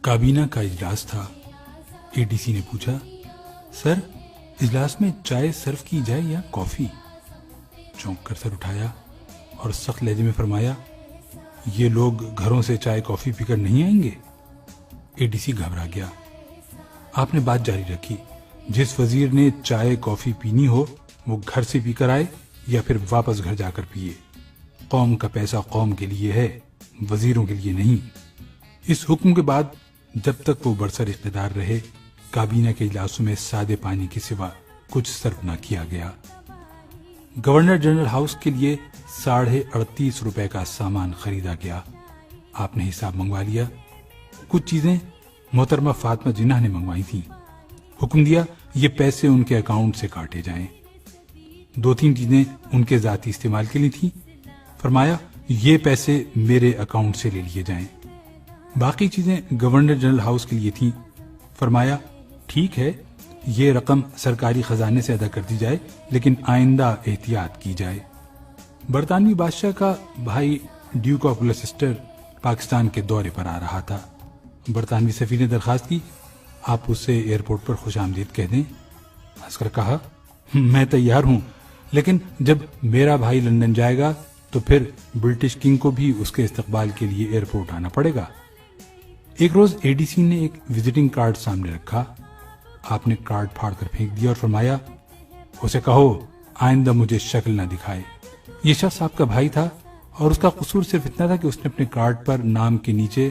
کابینہ کا اجلاس تھا۔ ADC نے پوچھا، سر اجلاس میں چائے سرو کی جائے یا کافی؟ چونک کر سر اٹھایا اور سخت لہجے میں فرمایا، یہ لوگ گھروں سے چائے کافی پی کر نہیں آئیں گے؟ ADC گھبرا گیا۔ آپ نے بات جاری رکھی، جس وزیر نے چائے کافی پینی ہو وہ گھر سے پی کر آئے یا پھر واپس گھر جا کر پیے۔ قوم کا پیسہ قوم کے لیے ہے، وزیروں کے لیے نہیں۔ اس حکم کے بعد جب تک وہ برسر اقتدار رہے، کابینہ کے اجلاسوں میں سادے پانی کے سوا کچھ صرف نہ کیا گیا۔ گورنر جنرل ہاؤس کے لیے 38.5 روپے کا سامان خریدا گیا۔ آپ نے حساب منگوا لیا۔ کچھ چیزیں محترمہ فاطمہ جناح نے منگوائی تھیں۔ حکم دیا یہ پیسے ان کے اکاؤنٹ سے کاٹے جائیں۔ 2-3 چیزیں ان کے ذاتی استعمال کے لیے تھیں۔ فرمایا یہ پیسے میرے اکاؤنٹ سے لے لیے جائیں۔ باقی چیزیں گورنر جنرل ہاؤس کے لیے تھیں۔ فرمایا ٹھیک ہے، یہ رقم سرکاری خزانے سے ادا کر دی جائے، لیکن آئندہ احتیاط کی جائے۔ برطانوی بادشاہ کا بھائی ڈیوک آف گلوسٹر پاکستان کے دورے پر آ رہا تھا۔ برطانوی سفیر نے درخواست کی، آپ اس سے ایئرپورٹ پر خوش آمدید کہہ دیں۔ ہنس کر کہا، میں تیار ہوں، لیکن جب میرا بھائی لندن جائے گا تو پھر برٹش کنگ کو بھی اس کے استقبال کے لیے ایئرپورٹ آنا پڑے گا۔ ایک روز ADC نے ایک وزٹنگ کارڈ سامنے رکھا۔ آپ نے کارڈ پھاڑ کر پھینک دیا اور فرمایا، اسے کہو آئندہ مجھے شکل نہ دکھائے۔ یہ شخص آپ کا بھائی تھا اور اس کا قصور صرف اتنا تھا کہ اس نے اپنے کارڈ پر نام کے نیچے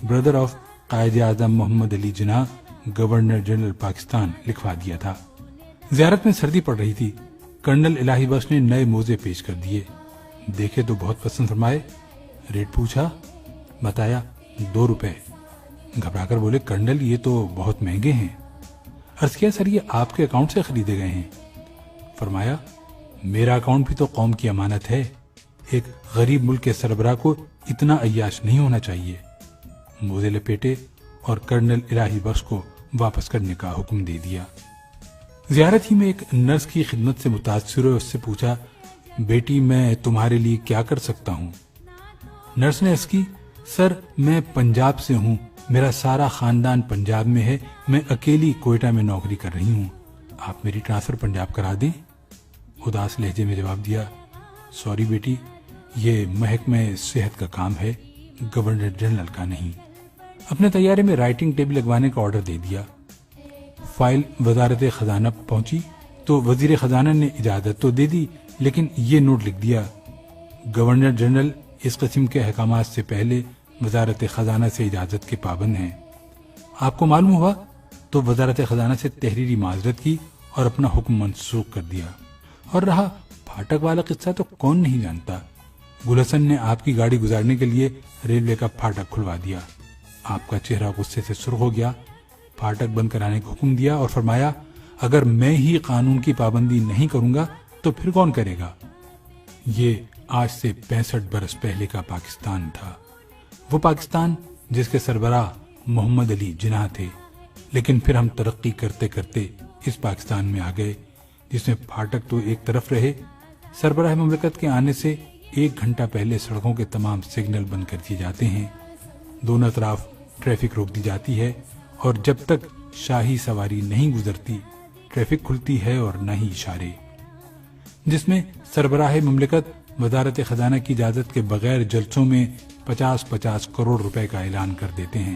brother of Quaid Azam Muhammad Ali Jinnah governor general Pakistan لکھوا دیا تھا۔ زیارت میں سردی پڑ رہی تھی۔ کرنل الہی بخش نے نئے موزے پیش کر دیے۔ دیکھے تو بہت پسند فرمائے۔ ریٹ پوچھا، بتایا 2 روپے۔ گھبرا کر بولے، کرنل یہ تو بہت مہنگے ہیں۔ عرض کیا، سر یہ آپ کے اکاؤنٹ سے خریدے گئے ہیں؟ فرمایا میرا اکاؤنٹ بھی تو قوم کی امانت ہے، ایک غریب ملک کے سربراہ کو اتنا عیاش نہیں ہونا چاہیے۔ موزے لپیٹے اور کرنل الہی بخش کو واپس کرنے کا حکم دے دیا۔ زیارت ہی میں ایک نرس کی خدمت سے متاثر ہوئے اس سے پوچھا، بیٹی میں تمہارے لیے کیا کر سکتا ہوں؟ نرس نے عرض کی، سر میں پنجاب سے ہوں، میرا سارا خاندان پنجاب میں ہے، میں اکیلی کوئٹہ میں نوکری کر رہی ہوں، آپ میری ٹرانسفر پنجاب کرا دیں؟ اداس لہجے میں جواب دیا، سوری بیٹی، یہ محکمہ صحت کا کام ہے، گورنر جنرل کا نہیں۔ اپنے طیارے میں رائٹنگ ٹیبل لگوانے کا آرڈر دے دیا۔ فائل وزارت خزانہ پہنچی تو وزیر خزانہ نے اجازت تو دے دی، لیکن یہ نوٹ لکھ دیا، گورنر جنرل اس قسم کے احکامات سے پہلے وزارت خزانہ سے اجازت کے پابند ہیں۔ آپ کو معلوم ہوا تو وزارت خزانہ سے تحریری معذرت کی اور اپنا حکم منسوخ کر دیا۔ اور رہا پھاٹک والا قصہ تو کون نہیں جانتا۔ گل حسن نے آپ کی گاڑی گزارنے کے لیے ریلوے کا پھاٹک کھلوا دیا۔ آپ کا چہرہ غصے سے سرخ ہو گیا، پھاٹک بند کرانے کا حکم دیا اور فرمایا، اگر میں ہی قانون کی پابندی نہیں کروں گا تو پھر کون کرے گا؟ یہ آج سے 65 برس پہلے کا پاکستان تھا، وہ پاکستان جس کے سربراہ محمد علی جناح تھے۔ لیکن پھر ہم ترقی کرتے کرتے اس پاکستان میں آ گئے جس میں پھاٹک تو ایک طرف رہے، سربراہ مملکت کے آنے سے 1 گھنٹہ پہلے سڑکوں کے تمام سگنل بند کر دیے جاتے ہیں، دونوں طرف ٹریفک روک دی جاتی ہے، اور جب تک شاہی سواری نہیں گزرتی ٹریفک کھلتی ہے اور نہ ہی اشارے، جس میں سربراہ مملکت وزارت خزانہ کی اجازت کے بغیر جلسوں میں 50-50 کروڑ روپے کا اعلان کر دیتے ہیں۔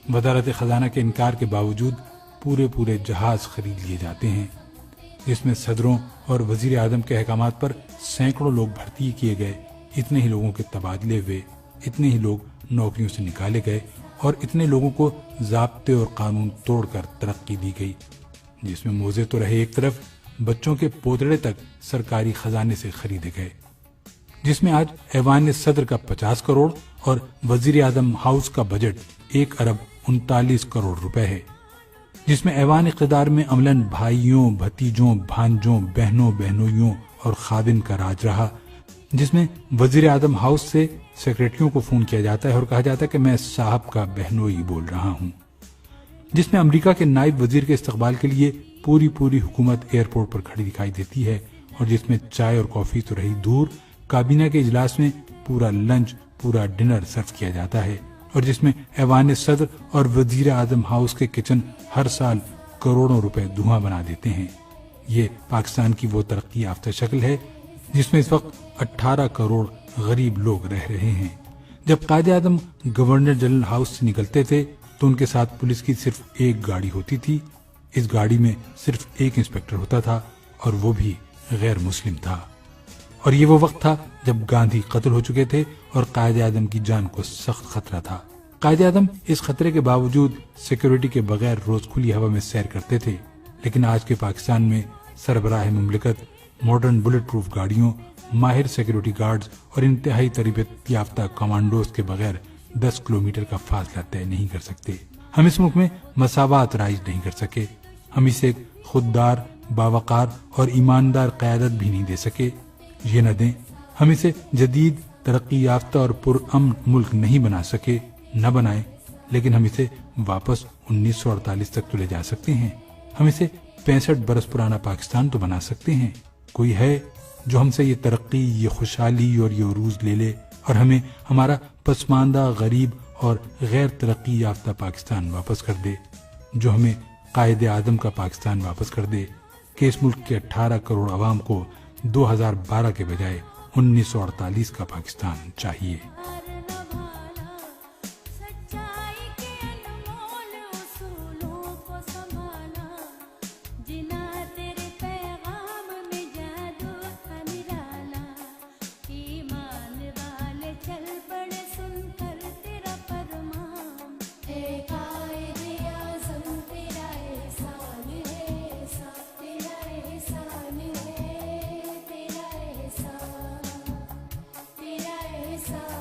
وزارت خزانہ کے انکار کے باوجود پورے جہاز خرید لیے جاتے ہیں، جس میں صدروں اور وزیر اعظم کے احکامات پر سینکڑوں لوگ بھرتی کیے گئے، اتنے ہی لوگوں کے تبادلے ہوئے، اتنے ہی لوگ نوکریوں سے نکالے گئے اور اتنے لوگوں کو ضابطے اور قانون توڑ کر ترقی دی گئی، جس میں موزے تو رہے ایک طرف، بچوں کے پوتڑے تک سرکاری خزانے سے خریدے گئے، جس میں آج ایوان صدر کا 50 کروڑ اور وزیر اعظم ہاؤس کا بجٹ 1 ارب 39 کروڑ روپے ہے، جس میں ایوان اقتدار میں عملاً بھائیوں، بھتیجوں، بھانجوں، بہنوں، بہنوئیوں اور خادم کا راج رہا، جس میں وزیر اعظم ہاؤس سے سیکریٹریوں کو فون کیا جاتا ہے اور کہا جاتا ہے کہ میں صاحب کا بہنوئی بول رہا ہوں، جس میں امریکہ کے نائب وزیر کے استقبال کے لیے پوری حکومت ایئرپورٹ پر کھڑی دکھائی دیتی ہے، اور جس میں چائے اور کافی تو رہی دور، کابینہ کے اجلاس میں پورا لنچ، پورا ڈنر سرو کیا جاتا ہے، اور جس میں ایوان صدر اور وزیر اعظم ہاؤس کے کچن ہر سال کروڑوں روپے دھواں بنا دیتے ہیں۔ یہ پاکستان کی وہ ترقی یافتہ شکل ہے جس میں اس وقت 18 کروڑ غریب لوگ رہ رہے ہیں۔ جب Quaid Azam governor general house سے نکلتے تھے تو ان کے ساتھ پولیس کی صرف ایک گاڑی ہوتی تھی۔ اس گاڑی میں صرف ایک انسپکٹر ہوتا تھا اور وہ بھی غیر مسلم تھا۔ اور یہ وہ وقت تھا جب گاندھی قتل ہو چکے تھے اور قائد اعظم کی جان کو سخت خطرہ تھا۔ قائد اعظم اس خطرے کے باوجود سیکیورٹی کے بغیر روز کھلی ہوا میں سیر کرتے تھے، لیکن آج کے پاکستان میں سربراہ مملکت ماڈرن بلٹ پروف گاڑیوں، ماہر سیکیورٹی گارڈز اور انتہائی تربیت یافتہ کمانڈوز کے بغیر 10 کلومیٹر کا فاصلہ طے نہیں کر سکتے۔ ہم اس ملک میں مساوات رائج نہیں کر سکے، ہم اسے ایک خوددار، باوقار اور ایماندار قیادت بھی نہیں دے سکے۔ یہ نہ دیں، ہم اسے جدید، ترقی یافتہ اور پرامن ملک نہیں بنا سکے، نہ بنائیں، لیکن ہم اسے واپس 1948 تک تو لے جا سکتے ہیں۔ ہم اسے 65 برس پرانا پاکستان تو بنا سکتے ہیں۔ کوئی ہے جو ہم سے یہ ترقی، یہ خوشحالی اور یہ عروج لے لے اور ہمیں ہمارا پسماندہ، غریب اور غیر ترقی یافتہ پاکستان واپس کر دے، جو ہمیں قائد اعظم کا پاکستان واپس کر دے کہ اس ملک کے 18 کروڑ عوام کو 2012 کے بجائے 1948 کا پاکستان چاہیے۔ ایسا